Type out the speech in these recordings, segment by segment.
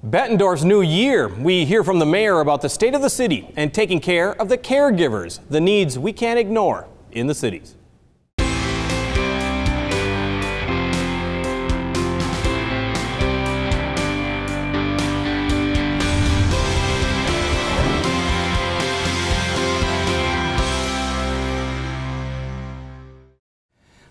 Bettendorf's new year. We hear from the mayor about the state of the city and taking care of the caregivers, the needs we can't ignore in the cities.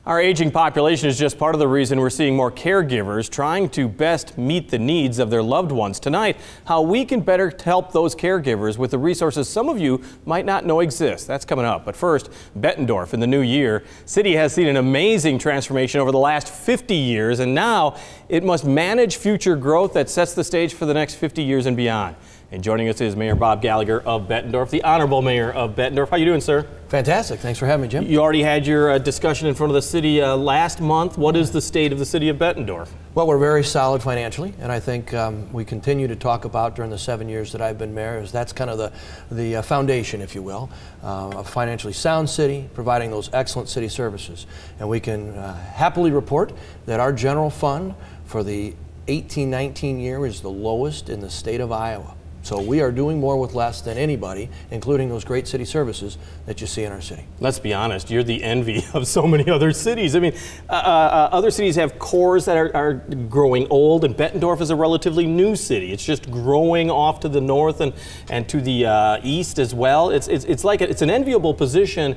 Our aging population is just part of the reason we're seeing more caregivers trying to best meet the needs of their loved ones. Tonight, how we can better help those caregivers with the resources some of you might not know exist. That's coming up. But first, Bettendorf in the new year. City has seen an amazing transformation over the last 50 years, and now it must manage future growth that sets the stage for the next 50 years and beyond. And joining us is Mayor Bob Gallagher of Bettendorf, the Honorable Mayor of Bettendorf. How you doing, sir? Fantastic. Thanks for having me, Jim. You already had your discussion in front of the city last month. What is the state of the city of Bettendorf? Well, we're very solid financially, and I think we continue to talk about during the 7 years that I've been mayor, is that's kind of the foundation, if you will, a financially sound city, providing those excellent city services. And we can happily report that our general fund for the 18-19 year is the lowest in the state of Iowa. So we are doing more with less than anybody, including those great city services that you see in our city. Let's be honest, you're the envy of so many other cities. I mean, other cities have cores that are growing old, and Bettendorf is a relatively new city. It's just growing off to the north and to the east as well. It's like it's an enviable position,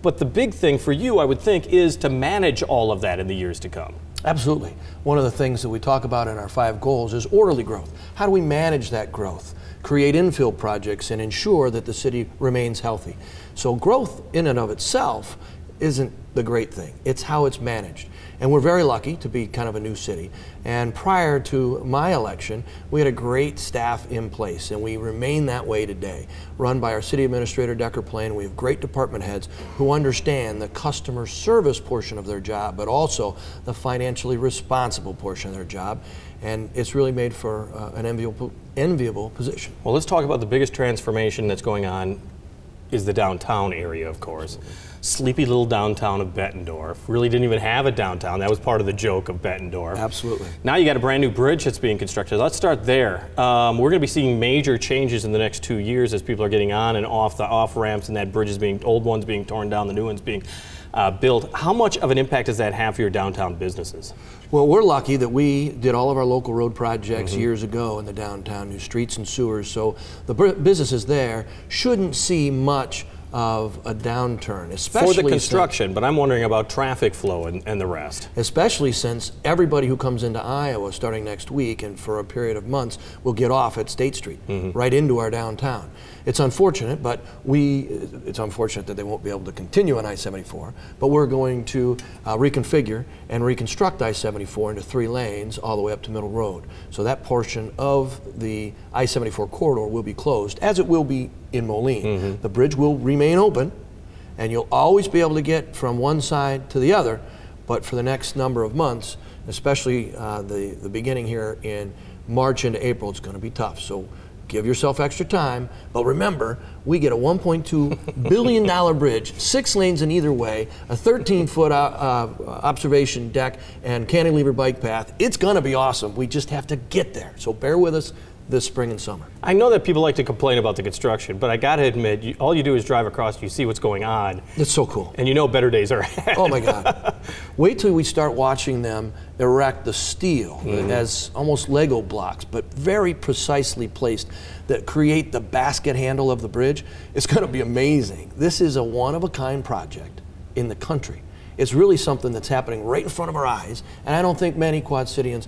but the big thing for you, I would think, is to manage all of that in the years to come. Absolutely. One of the things that we talk about in our 5 goals is orderly growth. How do we manage that growth? Create infill projects and ensure that the city remains healthy. So growth in and of itself isn't the great thing. It's how it's managed. And we're very lucky to be kind of a new city. And prior to my election, we had a great staff in place, and we remain that way today. Run by our city administrator, Decker Plain. We have great department heads who understand the customer service portion of their job, but also the financially responsible portion of their job. And it's really made for an enviable position. Well, let's talk about the biggest transformation that's going on is the downtown area, of course. Sleepy little downtown of Bettendorf. Really didn't even have a downtown. That was part of the joke of Bettendorf. Absolutely. Now you got a brand new bridge that's being constructed. Let's start there. We're going to be seeing major changes in the next 2 years as people are getting on and off the off-ramps, and that bridge is old ones being torn down, the new ones being built. How much of an impact does that have for your downtown businesses? Well, we're lucky that we did all of our local road projects years ago in the downtown, new streets and sewers, so the businesses there shouldn't see much of a downturn, especially for the construction, but I'm wondering about traffic flow and the rest. Especially since everybody who comes into Iowa starting next week and for a period of months will get off at State Street, right into our downtown. It's unfortunate, but it's unfortunate that they won't be able to continue on I-74, but we're going to reconfigure and reconstruct I-74 into 3 lanes all the way up to Middle Road. So that portion of the I-74 corridor will be closed, as it will be in Moline. The bridge will remain open, and you'll always be able to get from one side to the other, but for the next number of months, especially the beginning here in March into April, it's going to be tough. So give yourself extra time, but remember, we get a $1.2 billion bridge, 6 lanes in either way, a 13-foot observation deck, and cantilever bike path. It's going to be awesome. We just have to get there. So bear with us this spring and summer. I know that people like to complain about the construction, but I got to admit, all you do is drive across, you see what's going on. It's so cool. And you know better days are ahead. Oh my God. Wait till we start watching them erect the steel as almost Lego blocks, but very precisely placed, that create the basket handle of the bridge. It's going to be amazing. This is a one-of-a-kind project in the country. It's really something that's happening right in front of our eyes, and I don't think many Quad Cityans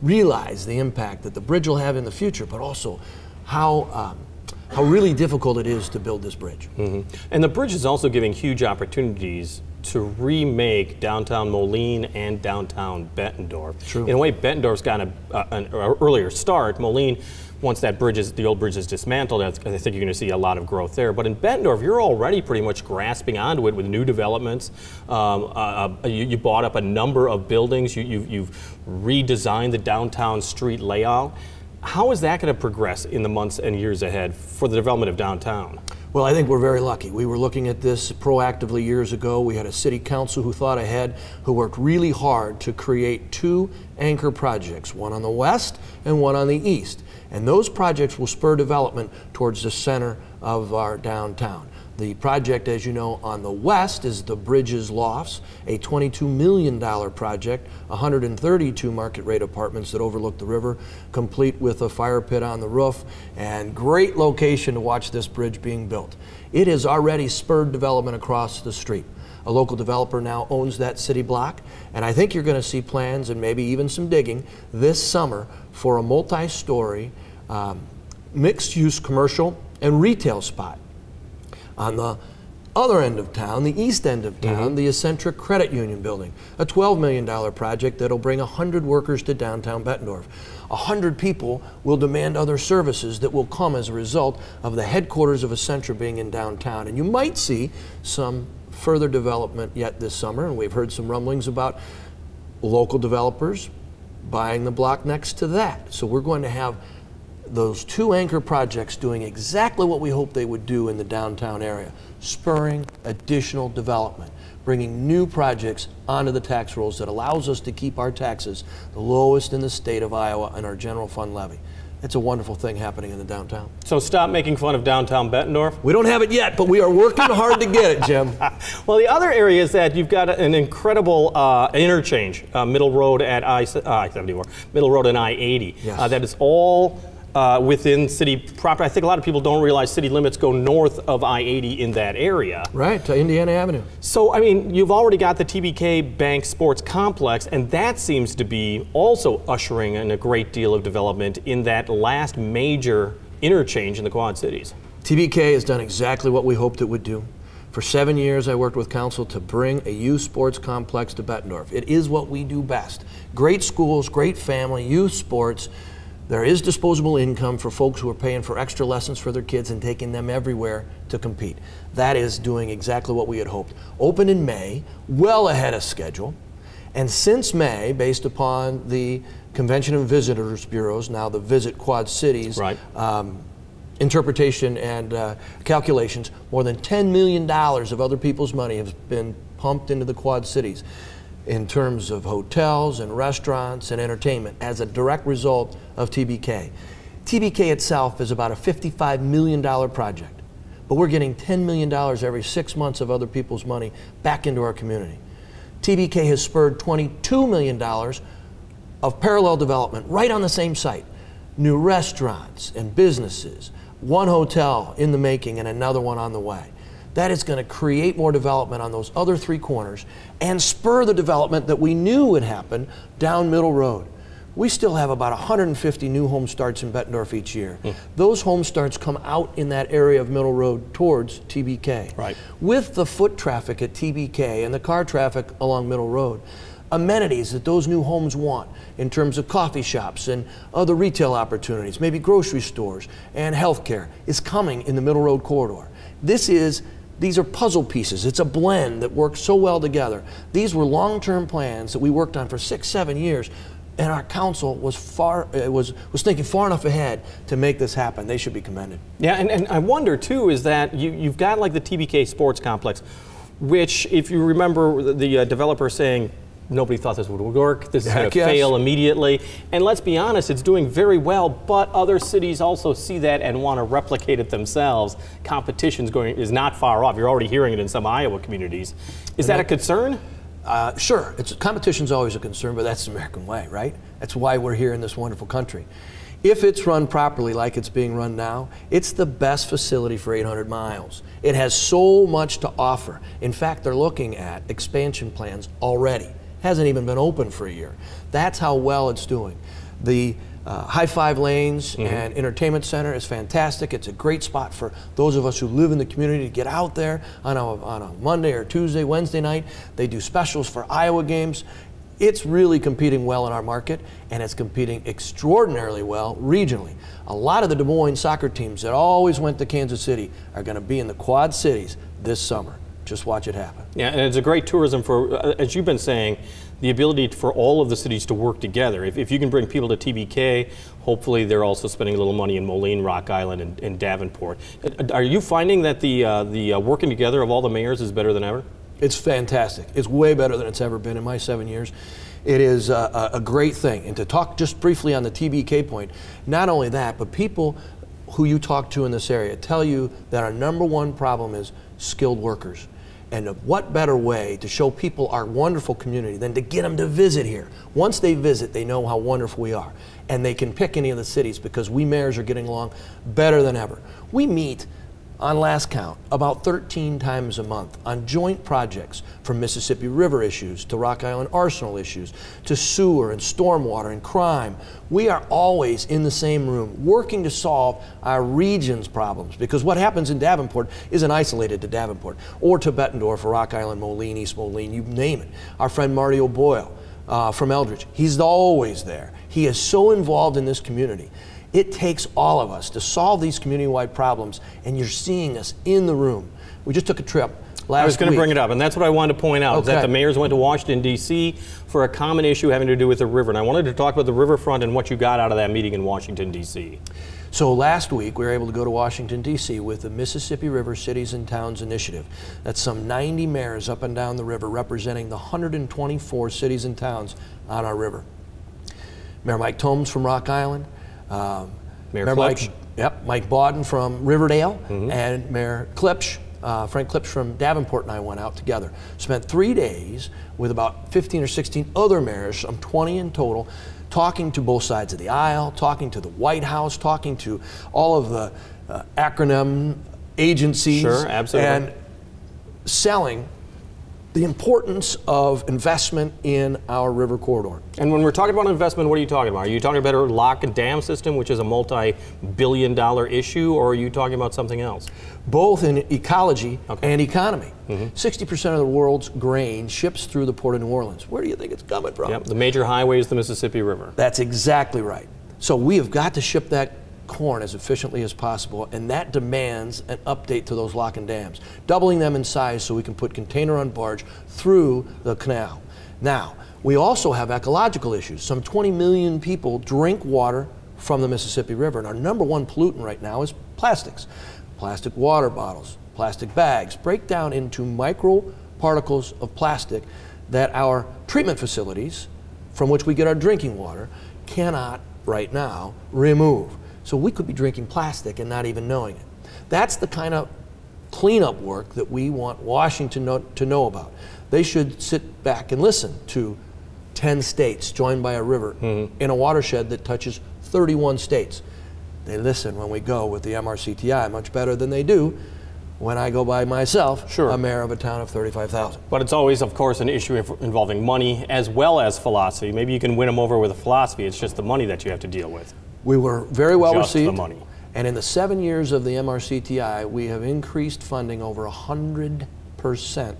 realize the impact that the bridge will have in the future, but also how really difficult it is to build this bridge. And the bridge is also giving huge opportunities to remake downtown Moline and downtown Bettendorf. True. In a way, Bettendorf's got an earlier start. Moline, once the old bridge is dismantled, I think you're going to see a lot of growth there. But in Bettendorf, you're already pretty much grasping onto it with new developments. You bought up a number of buildings. You've redesigned the downtown street layout. How is that going to progress in the months and years ahead for the development of downtown? Well, I think we're very lucky. We were looking at this proactively years ago. We had a city council who thought ahead, who worked really hard to create 2 anchor projects, one on the west and one on the east. And those projects will spur development towards the center of our downtown. The project, as you know, on the west is the Bridges Lofts, a $22 million project, 132 market rate apartments that overlook the river, complete with a fire pit on the roof, and great location to watch this bridge being built. It has already spurred development across the street. A local developer now owns that city block, and I think you're going to see plans and maybe even some digging this summer for a multi-story mixed-use commercial and retail spot. On the other end of town, the east end of town, the Eccentric Credit Union building, a $12 million project that'll bring 100 workers to downtown Bettendorf. 100 people will demand other services that will come as a result of the headquarters of Essentra being in downtown. And you might see some further development yet this summer, and we've heard some rumblings about local developers buying the block next to that. So we're going to have those 2 anchor projects doing exactly what we hoped they would do in the downtown area, spurring additional development, bringing new projects onto the tax rolls that allows us to keep our taxes the lowest in the state of Iowa and our general fund levy. It's a wonderful thing happening in the downtown. So stop making fun of downtown Bettendorf. We don't have it yet, but we are working hard to get it, Jim. Well, the other area is that you've got an incredible interchange, Middle Road at I-74, Middle Road and I-80. Yes. That is all within city proper. I think a lot of people don't realize city limits go north of I-80 in that area. Right, to Indiana Avenue. So, I mean, you've already got the TBK Bank Sports Complex, and that seems to be also ushering in a great deal of development in that last major interchange in the Quad Cities. TBK has done exactly what we hoped it would do. For 7 years, I worked with council to bring a youth sports complex to Bettendorf. It is what we do best. Great schools, great family, youth sports. There is disposable income for folks who are paying for extra lessons for their kids and taking them everywhere to compete. That is doing exactly what we had hoped. Opened in May, well ahead of schedule. And since May, based upon the Convention and Visitors Bureaus, now the Visit Quad Cities, right. Interpretation and calculations, more than $10 million of other people's money has been pumped into the Quad Cities in terms of hotels and restaurants and entertainment as a direct result of TBK. TBK itself is about a $55 million project, but we're getting $10 million every 6 months of other people's money back into our community. TBK has spurred $22 million of parallel development right on the same site. New restaurants and businesses, one hotel in the making and another one on the way. That is going to create more development on those other 3 corners and spur the development that we knew would happen down Middle Road. We still have about 150 new home starts in Bettendorf each year. Those home starts come out in that area of Middle Road towards TBK. Right. With the foot traffic at TBK and the car traffic along Middle Road, amenities that those new homes want in terms of coffee shops and other retail opportunities, maybe grocery stores and healthcare, is coming in the Middle Road corridor. These are puzzle pieces. It's a blend that works so well together. These were long-term plans that we worked on for 6-7 years, and our council was thinking far enough ahead to make this happen. They should be commended. Yeah, and I wonder too is that you've got like the TBK Sports Complex, which, if you remember the developer saying, nobody thought this would work. This is going to fail immediately. And let's be honest, it's doing very well, but other cities also see that and want to replicate it themselves. Competition is not far off. You're already hearing it in some Iowa communities. Is that a concern? Sure. Competition's always a concern, but that's the American way, right? That's why we're here in this wonderful country. If it's run properly like it's being run now, it's the best facility for 800 miles. It has so much to offer. In fact, they're looking at expansion plans already. Hasn't even been open for a year. That's how well it's doing. The High Five Lanes and Entertainment Center is fantastic. It's a great spot for those of us who live in the community to get out there on a Monday or Tuesday, Wednesday night. They do specials for Iowa games. It's really competing well in our market, and it's competing extraordinarily well regionally. A lot of the Des Moines soccer teams that always went to Kansas City are going to be in the Quad Cities this summer. Just watch it happen. Yeah, and it's a great tourism for, as you've been saying, the ability for all of the cities to work together. If you can bring people to TBK, hopefully they're also spending a little money in Moline, Rock Island, and Davenport. Are you finding that the working together of all the mayors is better than ever? It's fantastic. It's way better than it's ever been in my 7 years. It is a great thing. And to talk just briefly on the TBK point, not only that, but people who you talk to in this area tell you that our #1 problem is skilled workers. And what better way to show people our wonderful community than to get them to visit here? Once they visit, they know how wonderful we are. And they can pick any of the cities because we mayors are getting along better than ever. We meet, on last count, about 13 times a month on joint projects, from Mississippi River issues to Rock Island Arsenal issues to sewer and stormwater and crime. We are always in the same room working to solve our region's problems, because what happens in Davenport isn't isolated to Davenport or to Bettendorf or Rock Island, Moline, East Moline, you name it. Our friend Marty O'Boyle from Eldridge, he's always there. He is so involved in this community. It takes all of us to solve these community-wide problems, and you're seeing us in the room. We just took a trip last week. I was going to bring it up, and that's what I wanted to point out, is that the mayors went to Washington, D.C. for a common issue having to do with the river. And I wanted to talk about the riverfront and what you got out of that meeting in Washington, D.C. So last week, we were able to go to Washington, D.C. with the Mississippi River Cities and Towns Initiative. That's some 90 mayors up and down the river representing the 124 cities and towns on our river. Mayor Mike Tomes from Rock Island, Mayor Klipsch. Mike Bawden from Riverdale, and Mayor Klipsch, Frank Klipsch from Davenport, and I went out together. Spent 3 days with about 15 or 16 other mayors, some 20 in total, talking to both sides of the aisle, talking to the White House, talking to all of the acronym agencies, sure, absolutely, and selling the importance of investment in our river corridor. And when we're talking about investment, what are you talking about? Are you talking about a lock and dam system, which is a multi-billion-dollar issue, or are you talking about something else? Both in ecology and economy. 60% of the world's grain ships through the Port of New Orleans. Where do you think it's coming from? Yep, the major highway is the Mississippi River. That's exactly right. So we have got to ship that corn as efficiently as possible, and that demands an update to those lock and dams, doubling them in size so we can put container on barge through the canal. Now, we also have ecological issues. Some 20 million people drink water from the Mississippi River, and our #1 pollutant right now is plastics. Plastic water bottles, plastic bags break down into micro particles of plastic that our treatment facilities, from which we get our drinking water, cannot right now remove. So we could be drinking plastic and not even knowing it. That's the kind of cleanup work that we want Washington to know about. They should sit back and listen to 10 states joined by a river in a watershed that touches 31 states. They listen when we go with the MRCTI much better than they do when I go by myself, a mayor of a town of 35,000. But it's always, of course, an issue involving money as well as philosophy. Maybe you can win them over with a philosophy. It's just the money that you have to deal with. We were very well just received. The money. And in the 7 years of the MRCTI, we have increased funding over 100%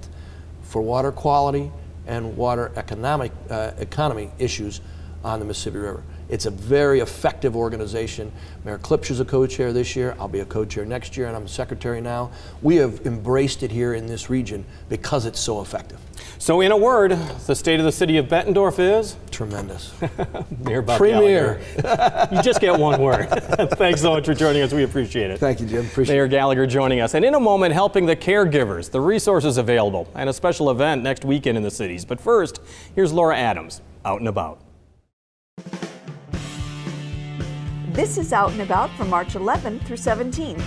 for water quality and water economy issues on the Mississippi River. It's a very effective organization. Mayor Klipsch is a co-chair this year. I'll be a co-chair next year, and I'm a secretary now. We have embraced it here in this region because it's so effective. So in a word, the state of the city of Bettendorf is? Tremendous. Mayor Bob Premier. Gallagher. You just get one word. Thanks so much for joining us. We appreciate it. Thank you, Jim. Appreciate Mayor it. Gallagher joining us. And in a moment, helping the caregivers, the resources available, and a special event next weekend in the cities. But first, here's Laura Adams, Out and About. This is Out and About from March 11th through 17th.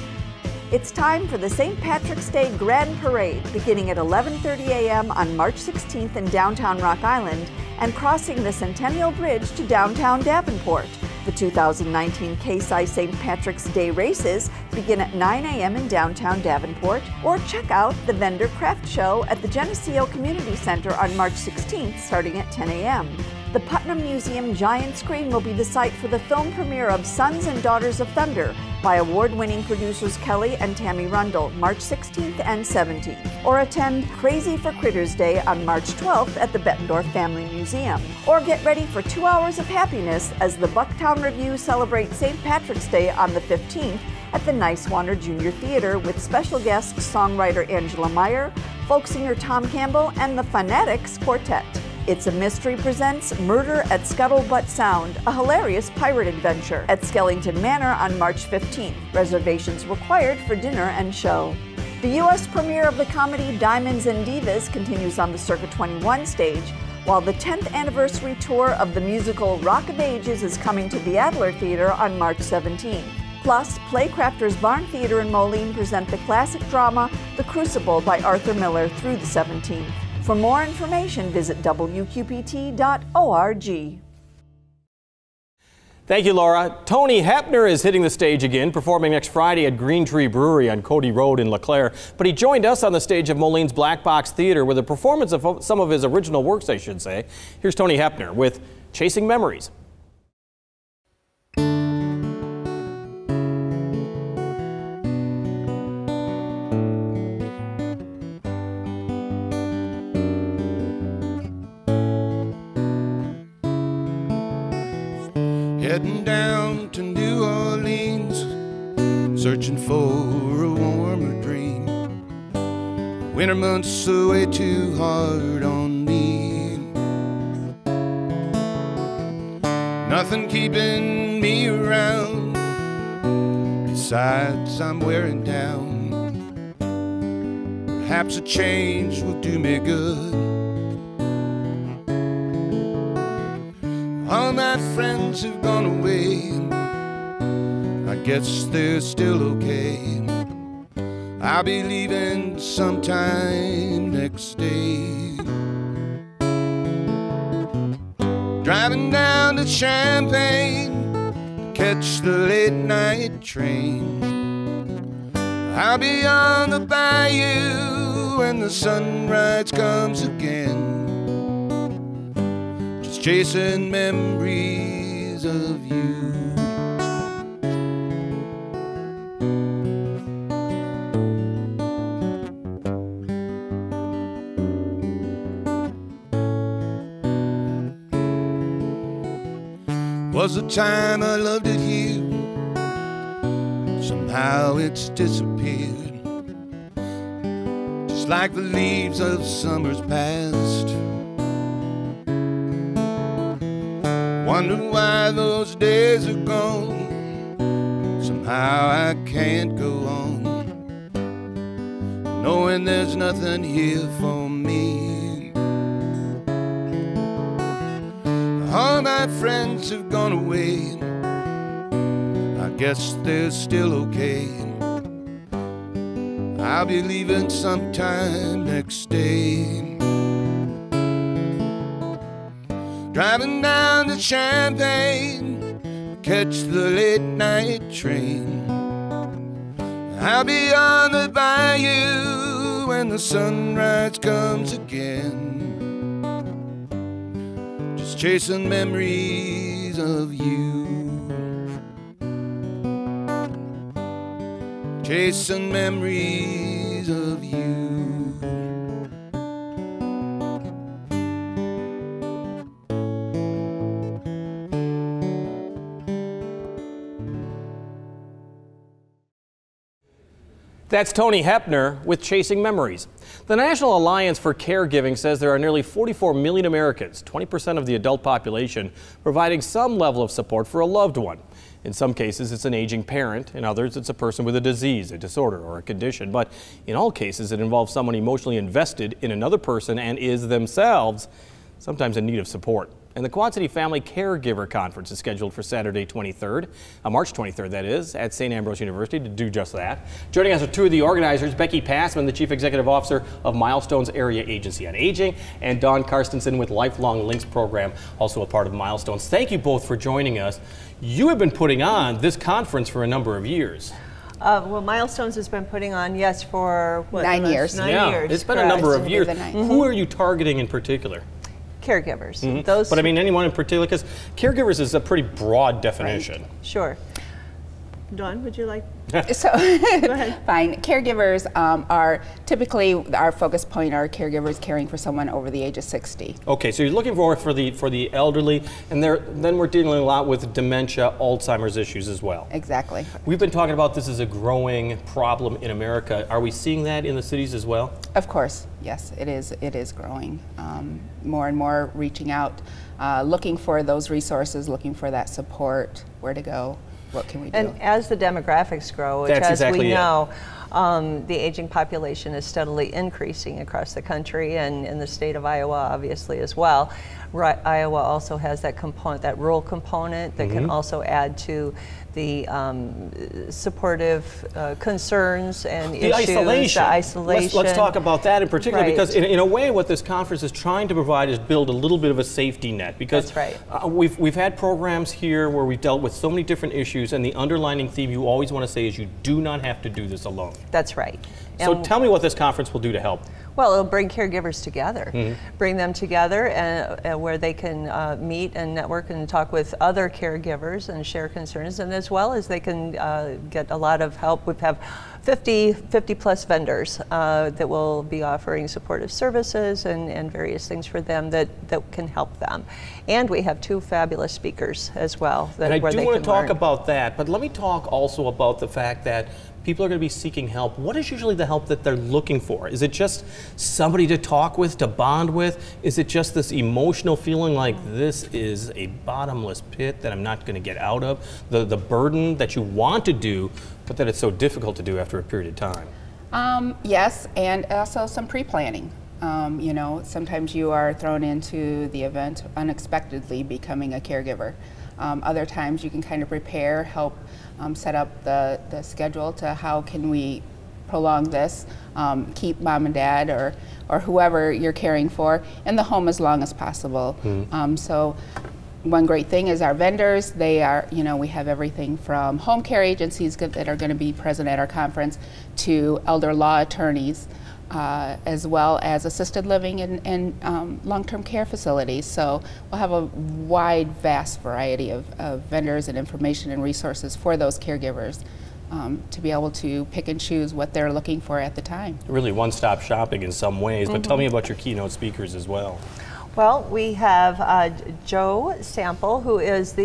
It's time for the St. Patrick's Day Grand Parade, beginning at 11:30 a.m. on March 16th in downtown Rock Island and crossing the Centennial Bridge to downtown Davenport. The 2019 Case-I St. Patrick's Day races begin at 9 a.m. in downtown Davenport, or check out the Vendor Craft Show at the Geneseo Community Center on March 16th starting at 10 a.m. The Putnam Museum Giant Screen will be the site for the film premiere of Sons and Daughters of Thunder by award-winning producers Kelly and Tammy Rundle, March 16th and 17th. Or attend Crazy for Critters Day on March 12th at the Bettendorf Family Museum. Or get ready for 2 hours of happiness as the Bucktown Review celebrates St. Patrick's Day on the 15th at the Nicewander Junior Theater with special guests songwriter Angela Meyer, folk singer Tom Campbell, and the Phonetics Quartet. It's a Mystery presents Murder at Scuttlebutt Sound, a hilarious pirate adventure at Skellington Manor on March 15th. Reservations required for dinner and show. The U.S. premiere of the comedy Diamonds and Divas continues on the Circa 21 stage, while the 10th anniversary tour of the musical Rock of Ages is coming to the Adler Theater on March 17th. Plus, Playcrafters Barn Theater in Moline present the classic drama The Crucible by Arthur Miller through the 17th. For more information, visit wqpt.org. Thank you, Laura. Tony Hepner is hitting the stage again, performing next Friday at Green Tree Brewery on Cody Road in LeClaire. But he joined us on the stage of Moline's Black Box Theater with a performance of some of his original works, I should say. Here's Tony Hepner with Chasing Memories. Heading down to New Orleans, searching for a warmer dream. Winter months are way too hard on me. Nothing keeping me around, besides I'm wearing down. Perhaps a change will do me good. All my friends have gone away, I guess they're still okay. I'll be leaving sometime next day. Driving down to Champaign to catch the late night train. I'll be on the bayou when the sunrise comes again. Chasing memories of you. Was the time I loved it here, somehow it's disappeared, just like the leaves of summer's past. Wonder why those days are gone. Somehow I can't go on, knowing there's nothing here for me. All my friends have gone away, I guess they're still okay. I'll be leaving sometime next day. Driving down to Champaign, catch the late night train. I'll be on the bayou when the sunrise comes again. Just chasing memories of you. Chasing memories of you. That's Tony Hepner with Chasing Memories. The National Alliance for Caregiving says there are nearly 44 million Americans, 20% of the adult population, providing some level of support for a loved one. In some cases, it's an aging parent. In others, it's a person with a disease, a disorder, or a condition. But in all cases, it involves someone emotionally invested in another person and is themselves sometimes in need of support. And the Quad City Family Caregiver Conference is scheduled for Saturday 23rd, March 23rd that is, at St. Ambrose University to do just that. Joining us are two of the organizers, Becky Passman, the Chief Executive Officer of Milestones Area Agency on Aging, and Dawn Karstensen with Lifelong Links Program, also a part of Milestones. Thank you both for joining us. You have been putting on this conference for a number of years. Well, Milestones has been putting on, yes, for what, 9 years. 9 yeah, years. It's been a number of years. Mm-hmm. Who are you targeting in particular? Caregivers. Mm-hmm. Those. But I mean anyone in particular, because caregivers is a pretty broad definition. Right. Sure. Dawn, would you like? So, Go ahead. fine. Caregivers are typically, our focus point are caregivers caring for someone over the age of 60. Okay, so you're looking for the elderly, and then we're dealing a lot with dementia, Alzheimer's issues as well. Exactly. We've been talking about this as a growing problem in America. Are we seeing that in the cities as well? Of course, yes, it is growing. More and more reaching out, looking for those resources, looking for that support, where to go. What can we do? And as the demographics grow, which That's as exactly we it. know, the aging population is steadily increasing across the country and in the state of Iowa, obviously, as well. Iowa also has that component, that rural component that can also add to the supportive concerns and The issues. isolation. The isolation. Let's talk about that in particular, Right. because in a way what this conference is trying to provide is build a little bit of a safety net. Because That's right. We've had programs here where we've dealt with so many different issues, and the underlining theme you always want to say is you do not have to do this alone. That's right. So And- tell me what this conference will do to help. Well, it'll bring caregivers together, bring them together and where they can meet and network and talk with other caregivers and share concerns, and as well as they can get a lot of help. We have 50 plus vendors that will be offering supportive services and various things for them that can help them. And we have 2 fabulous speakers as well. And I where do they want can to talk learn. about that, but let me talk also about the fact that people are going to be seeking help. What is usually the help that they're looking for? Is it just somebody to talk with, to bond with? Is it just this emotional feeling like this is a bottomless pit that I'm not going to get out of? The burden that you want to do, but that it's so difficult to do after a period of time? Yes, and also some pre-planning. You know, sometimes you are thrown into the event unexpectedly becoming a caregiver. Other times you can kind of prepare, help set up the schedule to how can we prolong this, keep mom and dad or whoever you're caring for in the home as long as possible. So one great thing is our vendors, they are, you know, we have everything from home care agencies that are going to be present at our conference to elder law attorneys, as well as assisted living and long-term care facilities. So we'll have a wide, vast variety of vendors and information and resources for those caregivers to be able to pick and choose what they're looking for at the time. Really one-stop shopping in some ways, but tell me about your keynote speakers as well. Well, we have Joe Sample, who is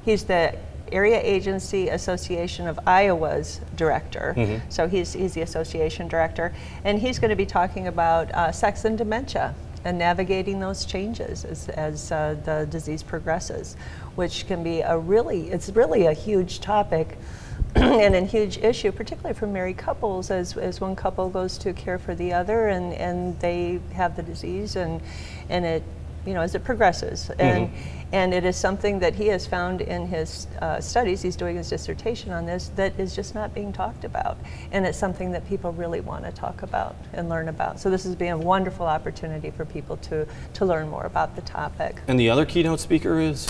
he's the Area Agency Association of Iowa's director. So he's the association director, and he's going to be talking about sex and dementia and navigating those changes as the disease progresses, which can be it's really a huge topic and a huge issue, particularly for married couples, as one couple goes to care for the other and they have the disease and it, you know, as it progresses. And it is something that he has found in his studies, he's doing his dissertation on this, that is just not being talked about. And it's something that people really want to talk about and learn about. So this has been a wonderful opportunity for people to learn more about the topic. And the other keynote speaker is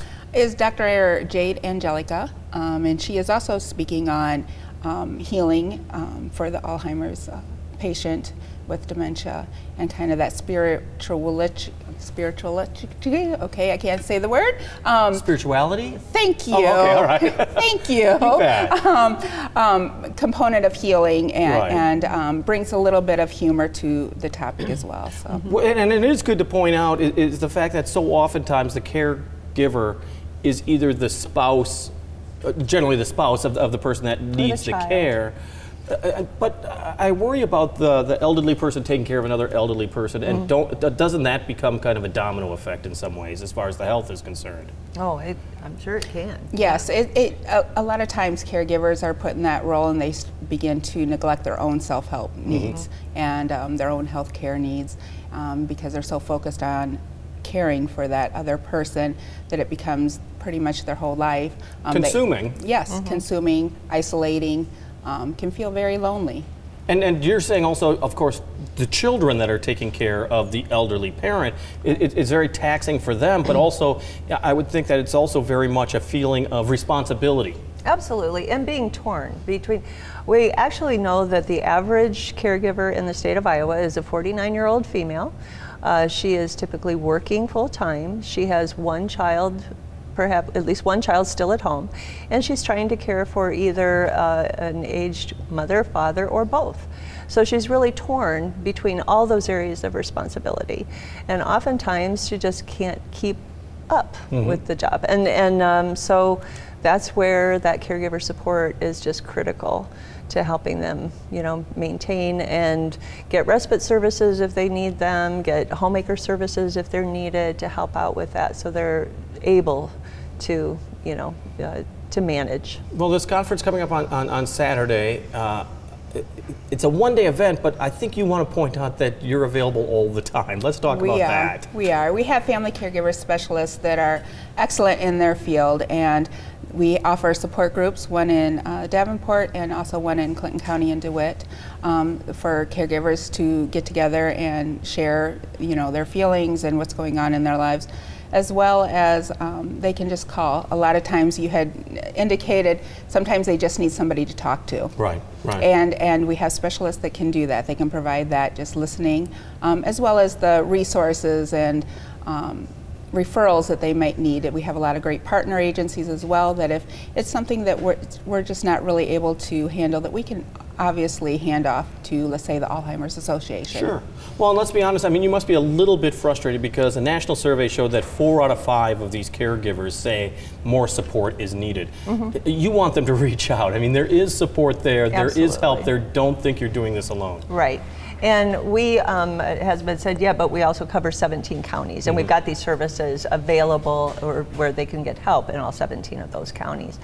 Dr. Jade Angelica, and she is also speaking on healing for the Alzheimer's patient with dementia and kind of that spirituality, okay, I can't say the word. spirituality? Thank you. Oh, okay, all right. Thank you. Component of healing and brings a little bit of humor to the topic as well. So. Well, and it is good to point out is the fact that so oftentimes the caregiver is either the spouse, generally the spouse of the person that needs the child. care. But I worry about the elderly person taking care of another elderly person, and doesn't that become kind of a domino effect in some ways as far as the health is concerned? Oh, I'm sure it can. Yes, a lot of times caregivers are put in that role and they begin to neglect their own self-help needs and their own health care needs because they're so focused on caring for that other person that it becomes pretty much their whole life. Consuming. Yes, consuming, isolating, can feel very lonely. And you're saying also, of course, the children that are taking care of the elderly parent, it's very taxing for them, but also I would think that it's also very much a feeling of responsibility. Absolutely, and being torn between. We actually know that the average caregiver in the state of Iowa is a 49-year-old female. She is typically working full-time. She has one child perhaps at least one child still at home, and she's trying to care for either an aged mother, father, or both. So she's really torn between all those areas of responsibility, and oftentimes she just can't keep up with the job, and so that's where that caregiver support is just critical to helping them, you know, maintain and get respite services if they need them, get homemaker services if they're needed to help out with that, so they're able to, you know, to manage. Well, this conference coming up on Saturday, it's a one-day event, but I think you want to point out that you're available all the time. Let's talk about that. We are. We have family caregiver specialists that are excellent in their field, and we offer support groups, one in Davenport and also one in Clinton County and DeWitt, for caregivers to get together and share, you know, their feelings and what's going on in their lives, as well as they can just call. A lot of times, you had indicated, sometimes they just need somebody to talk to. Right, right. And we have specialists that can do that. They can provide that, just listening, as well as the resources and referrals that they might need. We have a lot of great partner agencies as well, that if it's something that we're just not really able to handle, that we can obviously hand off to, let's say, the Alzheimer's Association. Sure. Well, and let's be honest, I mean, you must be a little bit frustrated because a national survey showed that 4 out of 5 of these caregivers say more support is needed. You want them to reach out. I mean, there is support there, Absolutely. There is help there. Don't think you're doing this alone. Right. And we, it has been said, yeah, but we also cover 17 counties, and we've got these services available or where they can get help in all 17 of those counties.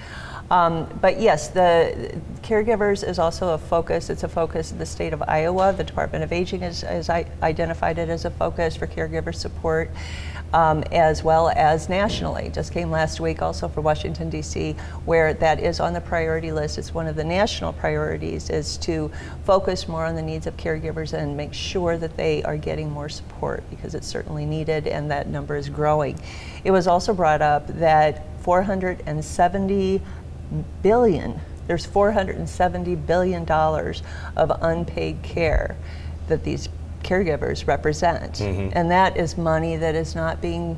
But yes, the caregivers is also a focus. It's a focus in the state of Iowa. The Department of Aging has identified it as a focus for caregiver support, as well as nationally. Just came last week also for Washington, D.C., where that is on the priority list. It's one of the national priorities, is to focus more on the needs of caregivers and make sure that they are getting more support, because it's certainly needed and that number is growing. It was also brought up that there's $470 billion of unpaid care that these caregivers represent. And that is money that is not being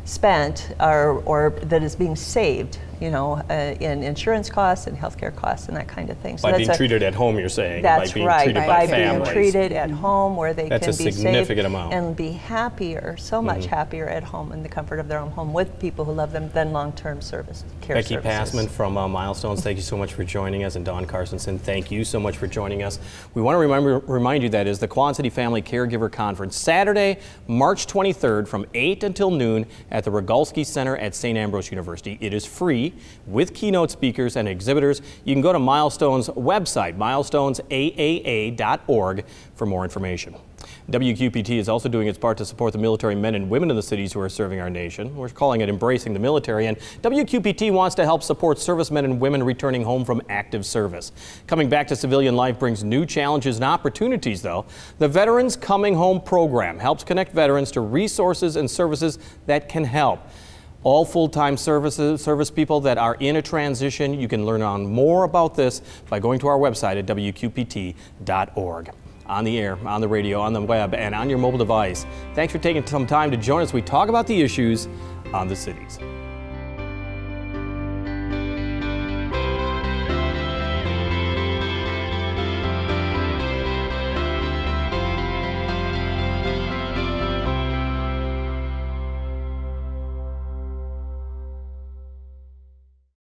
spent or that is being saved, you know, in insurance costs and healthcare costs and that kind of thing. So by being treated at home, you're saying? That's by being right. treated by families. being treated at home, where they That's can a be significant safe amount. and be happier, so much happier at home in the comfort of their own home with people who love them than long-term care services. Becky Passman from Milestones, thank you so much for joining us, and Dawn Carstensen, thank you so much for joining us. We want to remind you that is the Quad City Family Caregiver Conference, Saturday, March 23rd from 8 until noon at the Rogalski Center at St. Ambrose University. It is free with keynote speakers and exhibitors. You can go to Milestones' website, milestonesaaa.org, for more information. WQPT is also doing its part to support the military men and women in the cities who are serving our nation. We're calling it Embracing the Military, and WQPT wants to help support servicemen and women returning home from active service. Coming back to civilian life brings new challenges and opportunities, though. The Veterans Coming Home program helps connect veterans to resources and services that can help. All full-time service people that are in a transition, you can learn more about this by going to our website at WQPT.org. On the air, on the radio, on the web, and on your mobile device. Thanks for taking some time to join us. We talk about the issues on the cities.